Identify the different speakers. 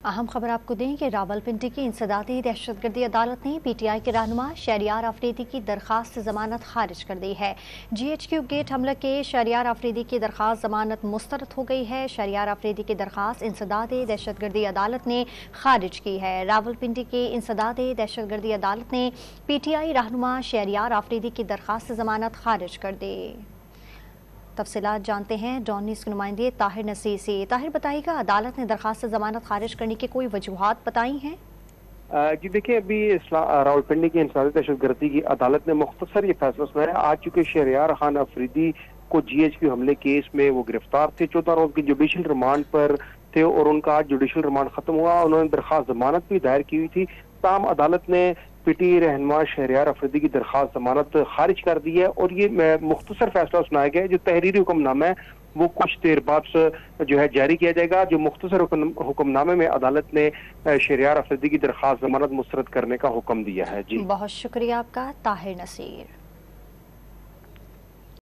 Speaker 1: अहम खबर आपको दें कि रावलपिंडी की इंसदादी दहशतगर्दी अदालत ने PTI के रहनुमा शहरियार आफरीदी की दरखास्त से जमानत खारिज कर दी है। GHQ गेट हमले के शहरियार आफरीदी की दरखास्त जमानत मुस्तरद हो गई है। शहरियार आफरीदी की दरखास्त इंसदादी दहशतगर्दी अदालत ने खारिज की है। रावलपिंडी की इंसदादी दहशतगर्दी अदालत ने PTI रहनुमा शहरियार आफरीदी की दरखास्त से जमानत खारिज कर दी। तफसीलात जानते हैं डॉन न्यूज़ के नुमाइंदे ताहिर नसीर से। ताहिर बताइएगा, अदालत ने दरखास्त से जमानत खारिज करने की कोई वजूहात बताई हैं?
Speaker 2: जी देखिए, अभी रावलपिंडी की इंसदादी दहशतगर्दी की अदालत ने मुख्तसर ये फैसला सुनाया। आज चूंकि शहरियार खान अफरीदी को GHQ हमले केस में वो गिरफ्तार थे, 14 रोज की जुडिशल रिमांड पर थे और उनका आज जुडिशल रिमांड खत्म हुआ। उन्होंने दरखास्त जमानत भी दायर की हुई थी। ताहम अदालत ने PTI रहनुमा शहरियार अफरीदी की दरखास्त जमानत खारिज कर दी है और ये मुख्तसर फैसला सुनाया गया है। जो तहरीरी हुक्मनामा है वो कुछ देर बाद जो है जारी किया जाएगा। जो मुख्तसर हुक्मनामे में अदालत ने शहरियार अफरीदी की दरखास्त जमानत मुस्तरद करने का हुक्म दिया है। जी
Speaker 1: बहुत शुक्रिया आपका ताहिर नसीर।